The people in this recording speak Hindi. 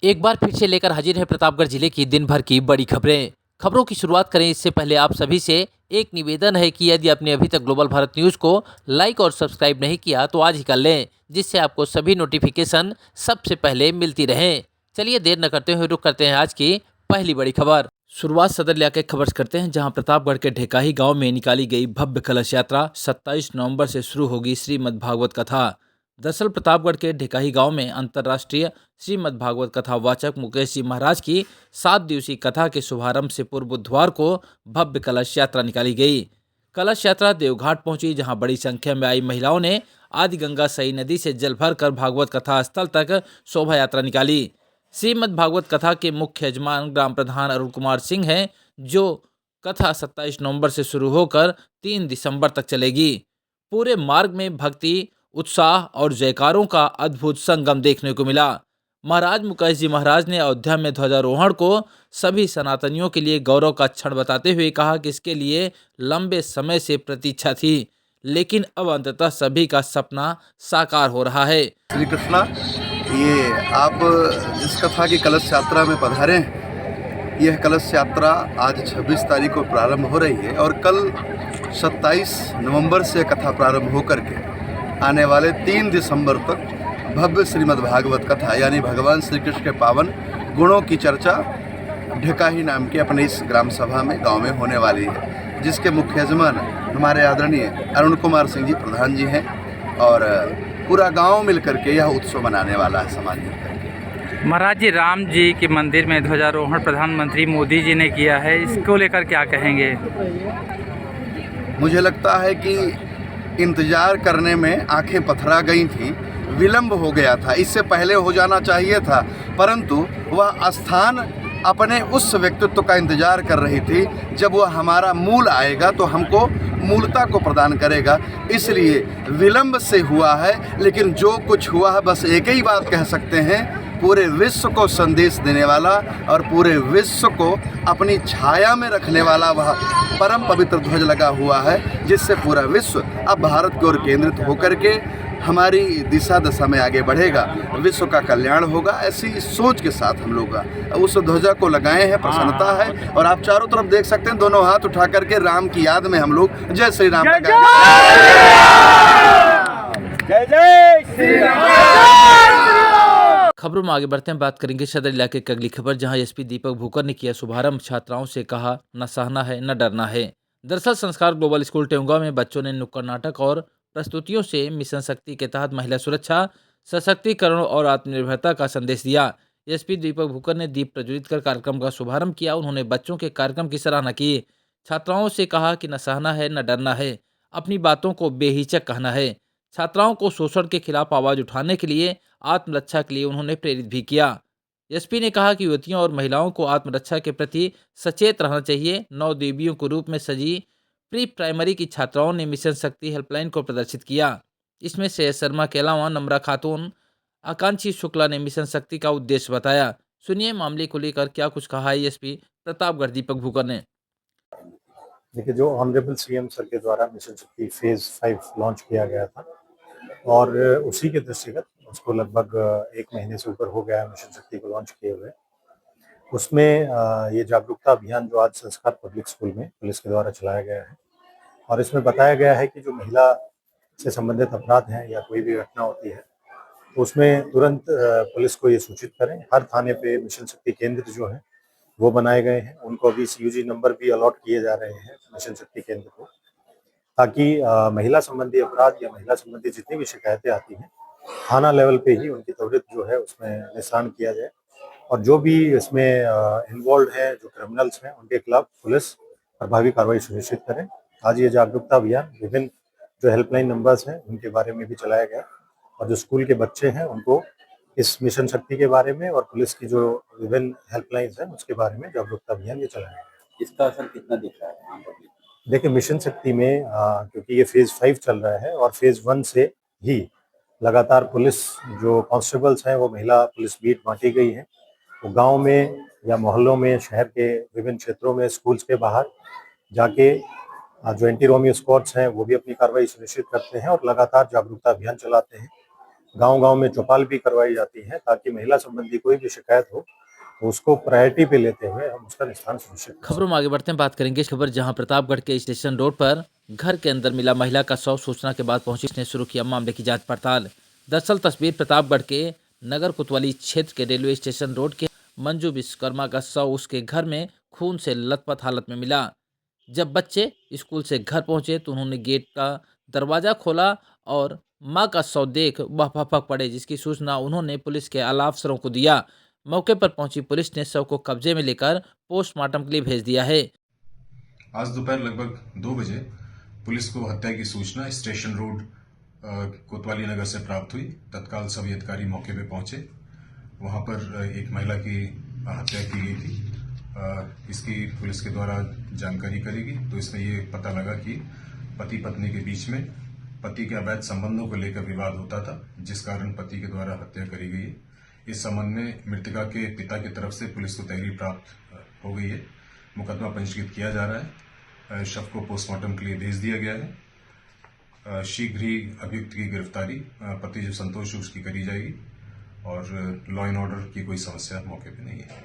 एक बार फिर से लेकर हाजिर है प्रतापगढ़ जिले की दिन भर की बड़ी खबरें। खबरों की शुरुआत करें इससे पहले आप सभी से एक निवेदन है कि यदि आपने अभी तक ग्लोबल भारत न्यूज़ को लाइक और सब्सक्राइब नहीं किया तो आज ही कर लें, जिससे आपको सभी नोटिफिकेशन सबसे पहले मिलती रहें। चलिए देर न करते हुए रुक करते हैं आज की पहली बड़ी खबर। शुरुआत सदर इलाके खबर से करते हैं, जहां प्रतापगढ़ के ढेकाही गांव में निकाली गई भव्य कलश यात्रा 27 नवंबर से शुरू होगी श्रीमद् भागवत कथा। दरअसल प्रतापगढ़ के ढेकाही गांव में अंतर्राष्ट्रीय श्रीमद् भागवत कथा वाचक मुकेश जी महाराज की 7 दिवसीय कथा के शुभारंभ से पूर्व बुधवार को भव्य कलश यात्रा निकाली गई। कलश यात्रा देवघाट पहुंची, जहां बड़ी संख्या में आई महिलाओं ने आदि गंगा सई नदी से जल भरकर भागवत कथा स्थल तक शोभा यात्रा निकाली। श्रीमद् भागवत कथा के मुख्य यजमान ग्राम प्रधान अरुण कुमार सिंह हैं, जो कथा 27 नवंबर से शुरू होकर 3 दिसंबर तक चलेगी। पूरे मार्ग में भक्ति, उत्साह और जयकारों का अद्भुत संगम देखने को मिला। महाराज मुकेश जी महाराज ने अयोध्या में ध्वजारोहण को सभी सनातनियों के लिए गौरव का क्षण बताते हुए कहा कि इसके लिए लंबे समय से प्रतीक्षा थी, लेकिन अब अंततः सभी का सपना साकार हो रहा है। श्री कृष्णा, ये आप इस कथा की कलश यात्रा में पधारे हैं। यह कलश यात्रा आज 26 तारीख को प्रारंभ हो रही है और कल 27 नवंबर से कथा प्रारंभ होकर के आने वाले 3 दिसंबर तक भव्य श्रीमद् भागवत कथा यानी भगवान श्री कृष्ण के पावन गुणों की चर्चा ढेकाही नाम के अपने इस ग्राम सभा में गांव में होने वाली है, जिसके मुख्य यजमान हमारे आदरणीय अरुण कुमार सिंह जी प्रधान जी हैं और पूरा गांव मिलकर के यह उत्सव मनाने वाला है समाज मिलकर। महाराज जी, राम जी के मंदिर में ध्वजारोहण प्रधानमंत्री मोदी जी ने किया है, इसको लेकर क्या कहेंगे? मुझे लगता है कि इंतजार करने में आंखें पथरा गई थी, विलंब हो गया था, इससे पहले हो जाना चाहिए था, परंतु वह स्थान अपने उस व्यक्तित्व का इंतजार कर रही थी जब वह हमारा मूल आएगा तो हमको मूलता को प्रदान करेगा। इसलिए विलंब से हुआ है, लेकिन जो कुछ हुआ है बस एक ही बात कह सकते हैं, पूरे विश्व को संदेश देने वाला और पूरे विश्व को अपनी छाया में रखने वाला वह परम पवित्र ध्वज लगा हुआ है, जिससे पूरा विश्व अब भारत की ओर केंद्रित होकर के हमारी दिशा दशा में आगे बढ़ेगा, विश्व का कल्याण होगा। ऐसी सोच के साथ हम लोग उस ध्वजा को लगाए हैं, प्रसन्नता है। और आप चारों तरफ देख सकते हैं, दोनों हाथ उठा करके राम की याद में हम लोग जय श्री राम का जय जय श्री राम। खबरों में आगे बढ़ते हैं, बात करेंगे सदर इलाके की अगली खबर, जहां एसपी दीपक भूकर ने किया शुभारंभ। छात्राओं से कहा, न सहना है न डरना है। दरअसल संस्कार ग्लोबल स्कूल टेऊंगा में बच्चों ने नुक्कड़ नाटक और प्रस्तुतियों से मिशन शक्ति के तहत महिला सुरक्षा, सशक्तिकरण और आत्मनिर्भरता का संदेश दिया। एसपी दीपक भूकर ने दीप प्रज्वलित कर कार्यक्रम का शुभारंभ किया। उन्होंने बच्चों के कार्यक्रम की सराहना की। छात्राओं से कहा कि न सहना है न डरना है, अपनी बातों को बेहिचक कहना है। छात्राओं को शोषण के खिलाफ आवाज उठाने के लिए, आत्मरक्षा के लिए उन्होंने प्रेरित भी किया। एसपी ने कहा कि युवतियों और महिलाओं को आत्मरक्षा के प्रति सचेत रहना चाहिए। 9 देवियों के रूप में सजी प्री प्राइमरी की छात्राओं ने मिशन शक्ति हेल्पलाइन को प्रदर्शित किया। इसमें श्रेयस शर्मा के अलावा नम्रा खातून, आकांक्षी शुक्ला ने मिशन शक्ति का उद्देश्य बताया। सुनिए मामले को लेकर क्या कुछ कहा है एसपी प्रतापगढ़ दीपक भूकर ने। देखिए, जो ऑनरेबल सीएम सर के द्वारा मिशन शक्ति फेज 5 लॉन्च किया गया था और उसी के दृष्टिगत उसको लगभग 1 महीने से ऊपर हो गया है मिशन शक्ति को लॉन्च किए हुए। उसमें ये जागरूकता अभियान जो आज संस्कार पब्लिक स्कूल में पुलिस के द्वारा चलाया गया है और इसमें बताया गया है कि जो महिला से संबंधित अपराध हैं या कोई भी घटना होती है तो उसमें तुरंत पुलिस को ये सूचित करें। हर थाने पे मिशन शक्ति केंद्र जो है वो बनाए गए हैं, उनको अभी सीयूजी नंबर भी अलॉट किए जा रहे हैं मिशन शक्ति केंद्र को, ताकि महिला संबंधी अपराध या महिला संबंधी जितनी भी शिकायतें आती हैं थाना लेवल पे ही उनकी त्वरित जो है उसमें निस्तारण किया जाए और जो भी इसमें इन्वॉल्व है, जो क्रिमिनल्स हैं, उनके खिलाफ पुलिस प्रभावी कार्रवाई सुनिश्चित करें। आज ये जागरूकता अभियान विभिन्न जो हेल्पलाइन नंबर्स हैं उनके बारे में भी चलाया गया और जो स्कूल के बच्चे हैं उनको इस मिशन शक्ति के बारे में और पुलिस की जो विभिन्न हेल्पलाइंस हैं उसके बारे में जागरूकता अभियान ये चलाया गया। इसका असर कितना दिख रहा है आम पब्लिक? देखिए, मिशन शक्ति में क्योंकि ये फेज 5 चल रहा है और फेज 1 से ही लगातार पुलिस जो कांस्टेबल्स हैं वो महिला पुलिस बीट बांटी गई है। वो गांव में या मोहल्लों में, शहर के विभिन्न क्षेत्रों में, स्कूल्स के बाहर जाके जो एंटी रोमियो स्क्वाड्स हैं वो भी अपनी कार्रवाई सुनिश्चित करते हैं और लगातार जागरूकता अभियान चलाते हैं गांव-गांव में चौपाल भी करवाई जाती हैं ताकि महिला संबंधी कोई भी शिकायत हो तो उसको प्रायोरिटी पे लेते हुए हम उसका निस्तारण सुनिश्चित कर खबरों में आगे बढ़ते हैं, बात करेंगे इस खबर जहां प्रतापगढ़ के स्टेशन रोड पर घर के अंदर मिला महिला का शव। सूचना के बाद पहुंची ने शुरू किया मामले की जांच पड़ताल। दरअसल तस्वीर प्रतापगढ़ के नगर कोतवाली क्षेत्र के रेलवे स्टेशन रोड के मंजू विश्वकर्मा का शव उसके घर में खून से लथपथ हालत में मिला। जब बच्चे स्कूल से घर पहुंचे तो उन्होंने गेट का दरवाजा खोला और मां का शव देख वह भपक पड़े, जिसकी सूचना उन्होंने पुलिस के आला अफसरों को दिया। मौके पर पहुंची पुलिस ने शव को कब्जे में लेकर पोस्टमार्टम के लिए भेज दिया है। आज दोपहर लगभग 2 बजे पुलिस को हत्या की सूचना स्टेशन रोड कोतवाली नगर से प्राप्त हुई। तत्काल सभी अधिकारी मौके पर पहुंचे। वहां पर एक महिला की हत्या की गई थी। इसकी पुलिस के द्वारा जानकारी करेगी तो इसमें ये पता लगा कि पति पत्नी के बीच में पति के अवैध संबंधों को लेकर विवाद होता था, जिस कारण पति के द्वारा हत्या करी गई है। इस संबंध में मृतका के पिता की तरफ से पुलिस को तहरीर प्राप्त हो गई है। मुकदमा पंजीकृत किया जा रहा है। शव को पोस्टमार्टम के लिए भेज दिया गया है। शीघ्र ही अभियुक्त की गिरफ्तारी पति जो संतोष उसकी करी जाएगी और लॉ एंड ऑर्डर की कोई समस्या मौके पर नहीं है।